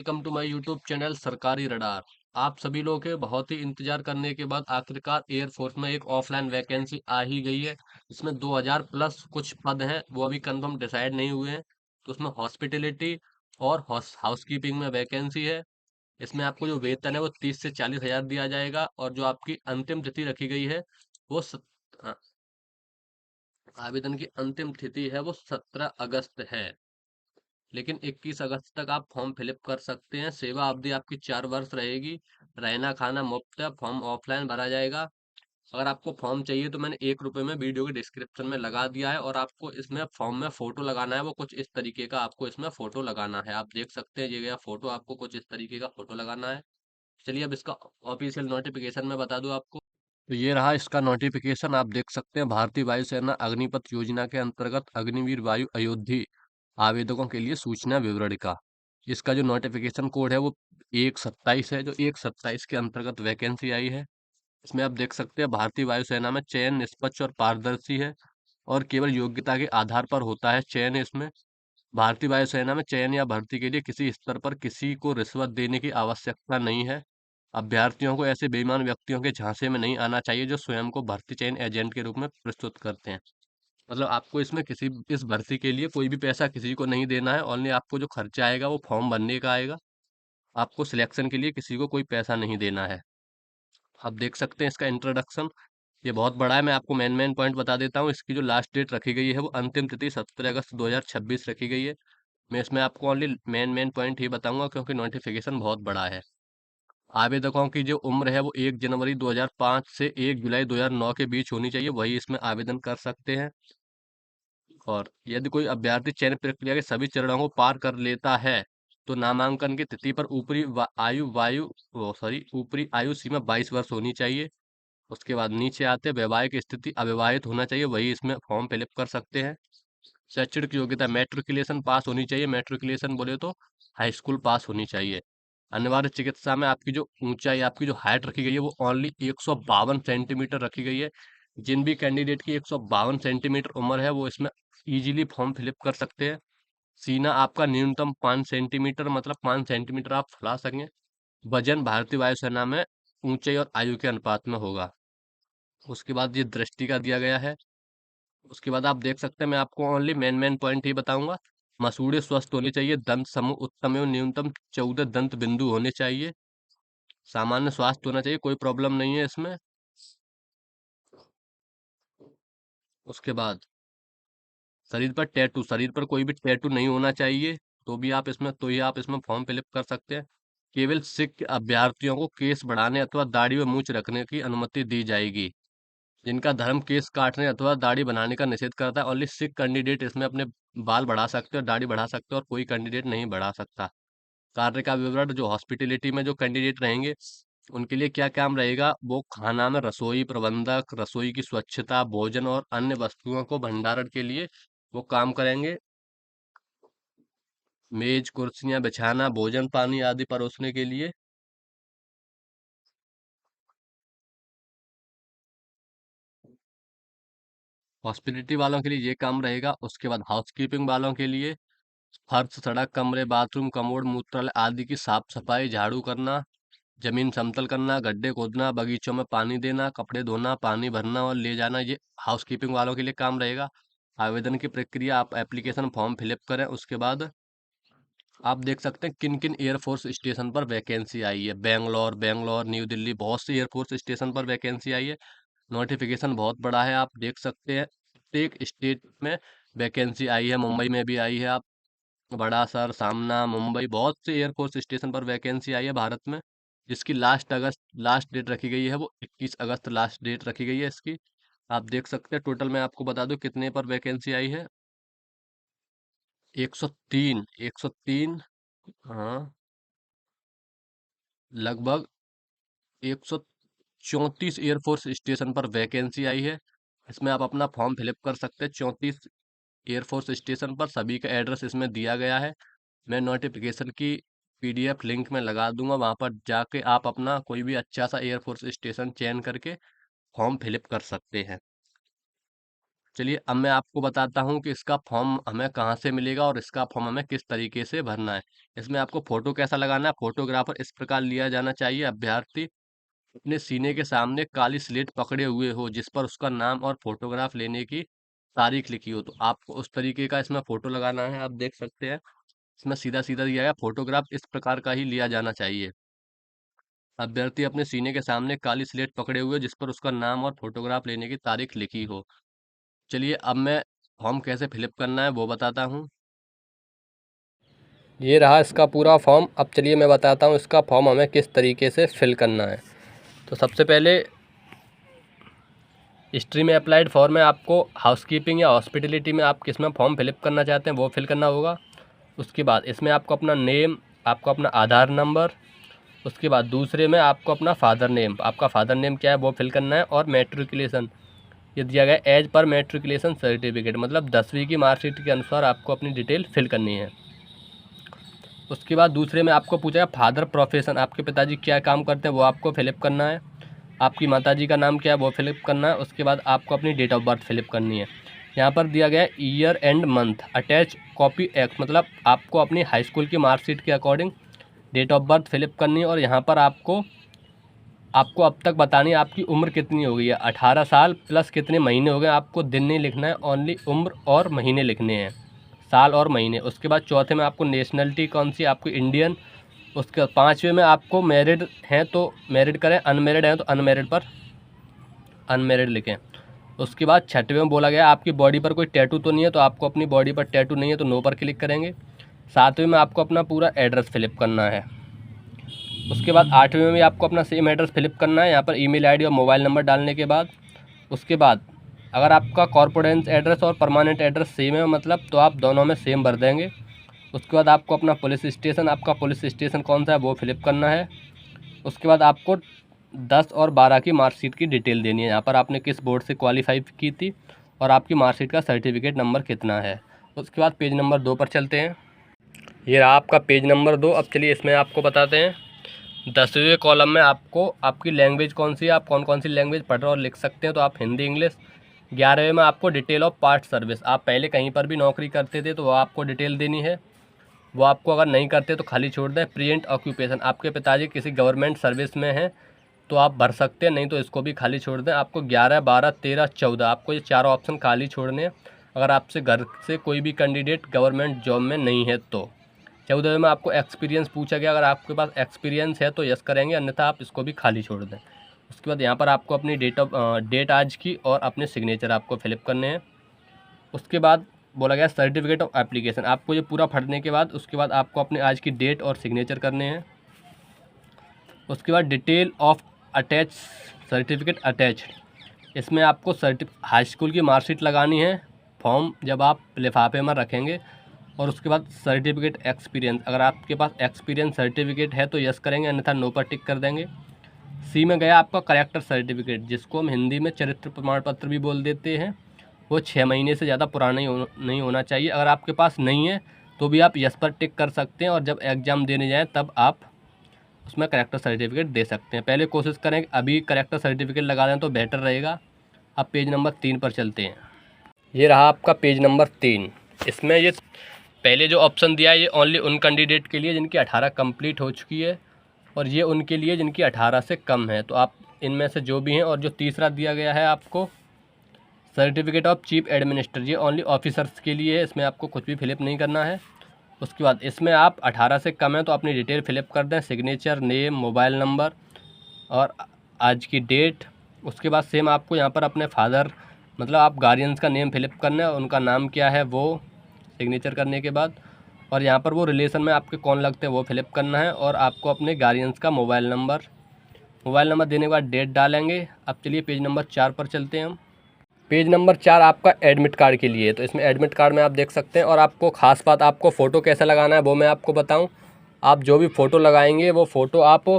Welcome to my YouTube channel Sarkari radar. आप सभी लोग के बहुत ही इंतजार करने के बाद आखिरकार एयरफोर्स में एक ऑफलाइन वैकेंसी आ ही गई है। इसमें 2000 प्लस कुछ पद हैं, वो अभी कंफर्म डिसाइड नहीं हुए हैं। तो उसमें हॉस्पिटलिटी और हाउसकीपिंग में वैकेंसी है। इसमें आपको जो वेतन है वो 30 से 40 हजार दिया जाएगा, और जो आपकी अंतिम तिथि रखी गई है वो हाँ, आवेदन की अंतिम तिथि है वो 17 अगस्त है। लेकिन 21 अगस्त तक आप फॉर्म फिलअप कर सकते हैं। सेवा अवधि आपकी 4 वर्ष रहेगी। रहना खाना मुफ्त है। फॉर्म ऑफलाइन भरा जाएगा। अगर आपको फॉर्म चाहिए तो मैंने 1 रुपए में वीडियो के डिस्क्रिप्शन में लगा दिया है, और आपको इसमें फॉर्म में फोटो लगाना है। वो कुछ इस तरीके का आपको इसमें फोटो लगाना है। आप देख सकते हैं ये गया फोटो, आपको कुछ इस तरीके का फोटो लगाना है। चलिए अब इसका ऑफिशियल नोटिफिकेशन में बता दूं आपको। तो ये रहा इसका नोटिफिकेशन। आप देख सकते हैं भारतीय वायुसेना अग्निपथ योजना के अंतर्गत अग्निवीर वायु अयोधी आवेदकों के लिए सूचना विवरणिका। इसका जो नोटिफिकेशन कोड है वो 127 है। जो 127 के अंतर्गत वैकेंसी आई है। इसमें आप देख सकते हैं भारतीय वायुसेना में चयन निष्पक्ष और पारदर्शी है, और केवल योग्यता के आधार पर होता है चयन। इसमें भारतीय वायुसेना में चयन या भर्ती के लिए किसी स्तर पर किसी को रिश्वत देने की आवश्यकता नहीं है। अभ्यर्थियों को ऐसे बेईमान व्यक्तियों के झांसे में नहीं आना चाहिए जो स्वयं को भर्ती चयन एजेंट के रूप में प्रस्तुत करते हैं। मतलब आपको इसमें किसी इस भर्ती के लिए कोई भी पैसा किसी को नहीं देना है। ओनली आपको जो खर्चा आएगा वो फॉर्म भरने का आएगा। आपको सिलेक्शन के लिए किसी को कोई पैसा नहीं देना है। आप देख सकते हैं इसका इंट्रोडक्शन, ये बहुत बड़ा है। मैं आपको मेन मेन पॉइंट बता देता हूँ। इसकी जो लास्ट डेट रखी गई है वो अंतिम तिथि 17 अगस्त 2026 रखी गई है। मैं इसमें आपको ओनली मेन मेन पॉइंट ही बताऊंगा, क्योंकि नोटिफिकेशन बहुत बड़ा है। आवेदकों की जो उम्र है वो 1 जनवरी 2005 से 1 जुलाई 2009 के बीच होनी चाहिए, वही इसमें आवेदन कर सकते हैं। और यदि कोई अभ्यर्थी चयन प्रक्रिया के सभी चरणों को पार कर लेता है तो नामांकन की तिथि पर ऊपरी आयु सीमा 22 वर्ष होनी चाहिए। उसके बाद नीचे आते वैवाहिक स्थिति अविवाहित होना चाहिए, वही इसमें फॉर्म फिलअप कर सकते हैं। शैक्षणिक योग्यता मैट्रिकुलेशन पास होनी चाहिए। मैट्रिकुलेशन बोले तो हाई स्कूल पास होनी चाहिए। अनिवार्य चिकित्सा में आपकी जो ऊंचाई, आपकी जो हाइट रखी गई है वो ओनली 152 सेंटीमीटर रखी गई है। जिन भी कैंडिडेट की 152 सेंटीमीटर उम्र है वो इसमें इजीली फॉर्म फिलअप कर सकते हैं। सीना आपका न्यूनतम 5 सेंटीमीटर, मतलब 5 सेंटीमीटर आप फैला सकें। वजन भारतीय वायुसेना में ऊंचाई और आयु के अनुपात में होगा। उसके बाद ये दृष्टि का दिया गया है। उसके बाद आप देख सकते हैं, मैं आपको ओनली मेन मेन पॉइंट ही बताऊंगा। मसूड़े स्वस्थ होनी चाहिए। दंत समूह उत्तम एवं न्यूनतम 14 दंत बिंदु होने चाहिए। सामान्य स्वास्थ्य होना चाहिए, कोई प्रॉब्लम नहीं है इसमें। उसके बाद शरीर पर टैटू, शरीर पर कोई भी टैटू नहीं होना चाहिए। तो ही आप इसमें फॉर्म फिलअप कर सकते हैं। केवल सिख अभ्यर्थियों को केस बढ़ाने अथवा दाढ़ी व मूंछ रखने की अनुमति दी जाएगी। जिनका धर्म केस काटने अथवा दाढ़ी बनाने का निषेध करता है, ओनली सिख कैंडिडेट इसमें अपने बाल बढ़ा सकते हैं और दाढ़ी बढ़ा सकते हैं, और कोई कैंडिडेट नहीं बढ़ा सकता। कार्य का विवरण, जो हॉस्पिटलिटी में जो कैंडिडेट रहेंगे उनके लिए क्या काम रहेगा, वो खाना में रसोई प्रबंधक, रसोई की स्वच्छता, भोजन और अन्य वस्तुओं को भंडारण के लिए वो काम करेंगे। मेज कुर्सियां बिछाना, भोजन पानी आदि परोसने के लिए। हॉस्पिटलिटी वालों के लिए ये काम रहेगा। उसके बाद हाउसकीपिंग वालों के लिए फर्श, सड़क, कमरे, बाथरूम, कमोड, मूत्रालय आदि की साफ सफाई, झाड़ू करना, जमीन समतल करना, गड्ढे खोदना, बगीचों में पानी देना, कपड़े धोना, पानी भरना और ले जाना, ये हाउसकीपिंग वालों के लिए काम रहेगा। आवेदन की प्रक्रिया, आप एप्लीकेशन फॉर्म फिलअप करें। उसके बाद आप देख सकते हैं किन किन एयरफोर्स स्टेशन पर वैकेंसी आई है। बेंगलोर, न्यू दिल्ली, बहुत से एयरफोर्स स्टेशन पर वैकेंसी आई है। नोटिफिकेशन बहुत बड़ा है, आप देख सकते हैं। प्रत्येक स्टेट में वैकेंसी आई है। मुंबई में भी आई है। आप बड़ा सर, सामना, मुंबई, बहुत से एयरफोर्स स्टेशन पर वैकेंसी आई है भारत में। जिसकी लास्ट डेट रखी गई है वो 21 अगस्त लास्ट डेट रखी गई है इसकी। आप देख सकते हैं टोटल मैं आपको बता दूं कितने पर वैकेंसी आई है। 103, 103। हाँ, लगभग 134 एयरफोर्स स्टेशन पर वैकेंसी आई है। इसमें आप अपना फॉर्म फिलअप कर सकते हैं। 34 एयरफोर्स स्टेशन पर, सभी का एड्रेस इसमें दिया गया है। मैं नोटिफिकेशन की पीडीएफ लिंक में लगा दूंगा, वहां पर जाके आप अपना कोई भी अच्छा सा एयरफोर्स स्टेशन चयन करके फॉर्म फिलअप कर सकते हैं। चलिए अब मैं आपको बताता हूँ कि इसका फॉर्म हमें कहाँ से मिलेगा और इसका फॉर्म हमें किस तरीके से भरना है। इसमें आपको फ़ोटो कैसा लगाना है, फ़ोटोग्राफ़र इस प्रकार लिया जाना चाहिए, अभ्यर्थी अपने सीने के सामने काली स्लेट पकड़े हुए हो, जिस पर उसका नाम और फ़ोटोग्राफ लेने की तारीख लिखी हो। तो आपको उस तरीके का इसमें फ़ोटो लगाना है, आप देख सकते हैं। इसमें सीधा-सीधा दिया गया, फ़ोटोग्राफ इस प्रकार का ही लिया जाना चाहिए। अभ्यर्थी अपने सीने के सामने काली स्लेट पकड़े हुए, जिस पर उसका नाम और फ़ोटोग्राफ लेने की तारीख लिखी हो। चलिए अब मैं फॉर्म कैसे फिलअप करना है वो बताता हूँ। ये रहा इसका पूरा फॉर्म। अब चलिए मैं बताता हूँ इसका फॉर्म हमें किस तरीके से फिल करना है। तो सबसे पहले हिस्ट्री में अप्लाइड फॉर्म में आपको हाउसकीपिंग या हॉस्पिटलिटी में आप किस में फॉर्म फिलअप करना चाहते हैं वो फिल करना होगा। उसके बाद इसमें आपको अपना नेम, आपको अपना आधार नंबर, उसके बाद दूसरे में आपको अपना फादर नेम, आपका फादर नेम क्या है वो फिल करना है, और मैट्रिकुलेशन ये दिया गया एज पर मैट्रिकुलेशन सर्टिफिकेट, मतलब 10वीं की मार्कशीट के अनुसार आपको अपनी डिटेल फिल करनी है। उसके बाद दूसरे में आपको पूछा है फादर प्रोफेशन, आपके पिताजी क्या काम करते हैं वो आपको फिलअप करना है। आपकी माताजी का नाम क्या है वो फिलअप करना है। उसके बाद आपको अपनी डेट ऑफ बर्थ फिलअप करनी है। यहाँ पर दिया गया है year and month, attach copy act, मतलब आपको अपनी हाई स्कूल की मार्कशीट के according date of birth fill up करनी है। और यहाँ पर आपको आपको अब तक बतानी है आपकी उम्र कितनी हो गई है। 18 साल प्लस कितने महीने हो गए, आपको दिन नहीं लिखना है, ओनली उम्र और महीने लिखने हैं, साल और महीने। उसके बाद चौथे में आपको नेशनलिटी कौन सी, आपको इंडियन। उसके बाद पाँचवें में आपको मैरिड हैं तो मैरिड करें, अनमैरिड हैं तो अनमैरिड पर अनमैरिड लिखें। उसके बाद छठवें में बोला गया आपकी बॉडी पर कोई टैटू तो नहीं है, तो आपको अपनी बॉडी पर टैटू नहीं है तो नो पर क्लिक करेंगे। सातवें में आपको अपना पूरा एड्रेस फिलिप करना है। उसके बाद आठवें में भी आपको अपना सेम एड्रेस फिलिप करना है, यहाँ पर ईमेल आईडी और मोबाइल नंबर डालने के बाद। उसके बाद अगर आपका कॉर्पोरेंस एड्रेस और परमानेंट एड्रेस सेम है मतलब, तो आप दोनों में सेम भर देंगे। उसके बाद आपको अपना पुलिस स्टेशन, आपका पुलिस स्टेशन कौन सा है वो फिलिप करना है। उसके बाद आपको 10 और 12 की मार्कशीट की डिटेल देनी है, यहाँ पर आपने किस बोर्ड से क्वालिफाई की थी और आपकी मार्कशीट का सर्टिफिकेट नंबर कितना है। उसके बाद पेज नंबर 2 पर चलते हैं। ये रहा आपका पेज नंबर 2। अब चलिए इसमें आपको बताते हैं 10वें कॉलम में आपको आपकी लैंग्वेज कौन सी है, आप कौन कौन सी लैंग्वेज पढ़ रहे और लिख सकते हैं, तो आप हिंदी इंग्लिश। 11वें में आपको डिटेल ऑफ पार्ट सर्विस, आप पहले कहीं पर भी नौकरी करते थे तो वो आपको डिटेल देनी है, वो आपको अगर नहीं करते तो खाली छोड़ दें। प्रेजेंट ऑक्यूपेशन, आपके पिताजी किसी गवर्नमेंट सर्विस में हैं तो आप भर सकते हैं, नहीं तो इसको भी खाली छोड़ दें। आपको 11, 12, 13, 14 आपको ये चारों ऑप्शन खाली छोड़ने हैं, अगर आपसे घर से कोई भी कैंडिडेट गवर्नमेंट जॉब में नहीं है तो। 14वें में आपको एक्सपीरियंस पूछा गया, अगर आपके पास एक्सपीरियंस है तो यस करेंगे, अन्यथा आप इसको भी खाली छोड़ दें। उसके बाद यहाँ पर आपको अपनी डेट आज की और अपने सिग्नेचर आपको फिलिप करने हैं। उसके बाद बोला गया सर्टिफिकेट ऑफ एप्लीकेशन, आपको ये पूरा पढ़ने के बाद उसके बाद आपको अपने आज की डेट और सिग्नेचर करने हैं। उसके बाद detail of attach certificate attached, इसमें आपको हाई स्कूल की मार्कशीट लगानी है फॉर्म जब आप लिफाफे में रखेंगे। और उसके बाद सर्टिफिकेट एक्सपीरियंस, अगर आपके पास एक्सपीरियंस सर्टिफिकेट है तो यस करेंगे, अन्यथा नो पर टिक कर देंगे। सी में गया आपका करेक्टर सर्टिफिकेट, जिसको हम हिंदी में चरित्र प्रमाण पत्र भी बोल देते हैं, वो 6 महीने से ज़्यादा पुराना नहीं होना चाहिए। अगर आपके पास नहीं है तो भी आप यस पर टिक कर सकते हैं, और जब एग्ज़ाम देने जाएँ तब आप उसमें करेक्टर सर्टिफिकेट दे सकते हैं। पहले कोशिश करें अभी करेक्टर सर्टिफिकेट लगा दें तो बेटर रहेगा। अब पेज नंबर 3 पर चलते हैं। ये रहा आपका पेज नंबर 3। इसमें ये पहले जो ऑप्शन दिया है ये ओनली उन कैंडिडेट के लिए जिनकी 18 कंप्लीट हो चुकी है, और ये उनके लिए जिनकी 18 से कम है, तो आप इनमें से जो भी हैं। और जो तीसरा दिया गया है आपको सर्टिफिकेट ऑफ चीफ एडमिनिस्टर, ये ओनली ऑफिसर्स के लिए है, इसमें आपको कुछ भी फिलिप नहीं करना है। उसके बाद इसमें आप 18 से कम हैं तो अपनी डिटेल फिलिप कर दें, सिग्नेचर, नेम, मोबाइल नंबर और आज की डेट। उसके बाद सेम आपको यहाँ पर अपने फादर मतलब आप गार्जियंस का नेम फिलिप करना है, उनका नाम क्या है वो सिग्नेचर करने के बाद। और यहाँ पर वो रिलेशन में आपके कौन लगते हैं वो फिलिप करना है, और आपको अपने गार्जियंस का मोबाइल नंबर देने के बाद डेट डालेंगे। अब चलिए पेज नंबर 4 पर चलते हैं हम। पेज नंबर 4 आपका एडमिट कार्ड के लिए, तो इसमें एडमिट कार्ड में आप देख सकते हैं। और आपको खास बात, आपको फ़ोटो कैसे लगाना है वो मैं आपको बताऊं। आप जो भी फ़ोटो लगाएंगे वो फ़ोटो आप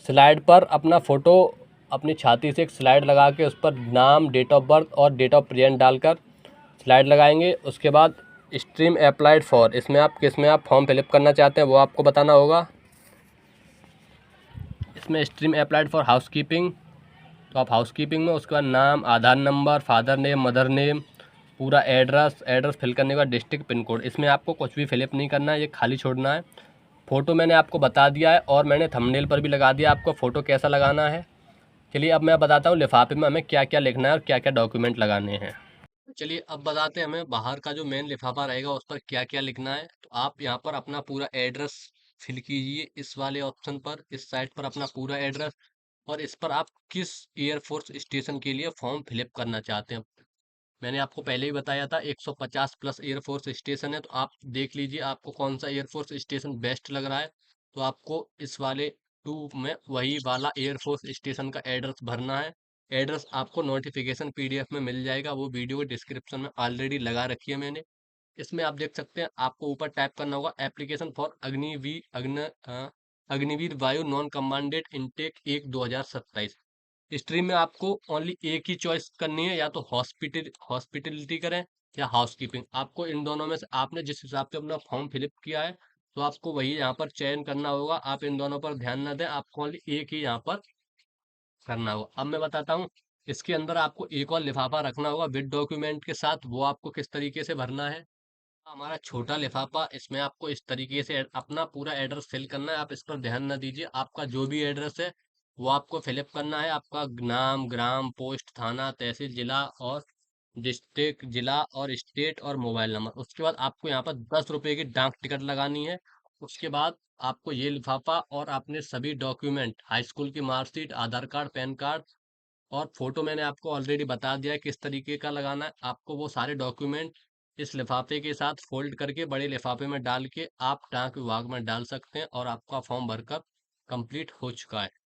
स्लाइड पर अपना फ़ोटो अपनी छाती से एक स्लाइड लगा के उस पर नाम, डेट ऑफ बर्थ और डेट ऑफ प्रेजेंट डालकर स्लाइड लगाएंगे। उसके बाद स्ट्रीम अप्लाइड फॉर, इसमें आप किस में आप फॉर्म फिलिप करना चाहते हैं वो आपको बताना होगा। इसमें स्ट्रीम अप्लाइड फॉर हाउसकीपिंग, तो आप हाउसकीपिंग में उसके बाद नाम, Aadhaar number, father name, mother name, पूरा एड्रेस एड्रेस फिल करने के बाद डिस्ट्रिक्ट पिन कोड, इसमें आपको कुछ भी फिलअप नहीं करना है, ये खाली छोड़ना है। फ़ोटो मैंने आपको बता दिया है और मैंने थंबनेल पर भी लगा दिया आपको फ़ोटो कैसा लगाना है। चलिए अब मैं बताता हूँ लिफाफे में हमें क्या क्या लिखना है और क्या क्या डॉक्यूमेंट लगाने हैं। चलिए अब बताते हैं हमें बाहर का जो मेन लिफाफा रहेगा उस पर क्या क्या लिखना है। तो आप यहाँ पर अपना पूरा एड्रेस फिल कीजिए, इस वाले ऑप्शन पर, इस साइड पर अपना पूरा एड्रेस, और इस पर आप किस एयरफोर्स स्टेशन के लिए फॉर्म फिलअप करना चाहते हैं। मैंने आपको पहले ही बताया था 150 प्लस एयरफोर्स स्टेशन है, तो आप देख लीजिए आपको कौन सा एयरफोर्स स्टेशन बेस्ट लग रहा है। तो आपको इस वाले टू में वही वाला एयरफोर्स स्टेशन का एड्रेस भरना है। एड्रेस आपको नोटिफिकेशन पीडीएफ में मिल जाएगा, वो वीडियो के डिस्क्रिप्शन में ऑलरेडी लगा रखी है मैंने। इसमें आप देख सकते हैं, आपको ऊपर टाइप करना होगा एप्लीकेशन फॉर अग्निवीर वायु नॉन कमांडेड इनटेक 1/2027। स्ट्रीम में आपको ओनली एक ही चॉइस करनी है, या तो हॉस्पिटलिटी करें या हाउसकीपिंग। आपको इन दोनों में से आपने जिस हिसाब से अपना फॉर्म फिलअप किया है, तो आपको वही यहाँ पर चयन करना होगा। आप इन दोनों पर ध्यान न दें, आपको ओनली एक ही यहाँ पर करना होगा। अब मैं बताता हूँ, इसके अंदर आपको एक और लिफाफा रखना होगा विद डॉक्यूमेंट के साथ। वो आपको किस तरीके से भरना है। हमारा छोटा लिफाफा, इसमें आपको इस तरीके से अपना पूरा एड्रेस फिल करना है। आप इस पर ध्यान न दीजिए, आपका जो भी एड्रेस है वो आपको फिलअप करना है। आपका नाम, ग्राम, पोस्ट, थाना, तहसील, जिला और डिस्ट्रिक्ट, जिला और स्टेट और मोबाइल नंबर। उसके बाद आपको यहाँ पर 10 रुपए की डाक टिकट लगानी है। उसके बाद आपको ये लिफाफा और अपने सभी डॉक्यूमेंट, हाई स्कूल की मार्कशीट, आधार कार्ड, पैन कार्ड और फोटो मैंने आपको ऑलरेडी बता दिया है किस तरीके का लगाना है। आपको वो सारे डॉक्यूमेंट इस लिफाफे के साथ फोल्ड करके बड़े लिफाफे में डाल के आप डाक विभाग में डाल सकते हैं, और आपका फॉर्म भरकर कंप्लीट हो चुका है।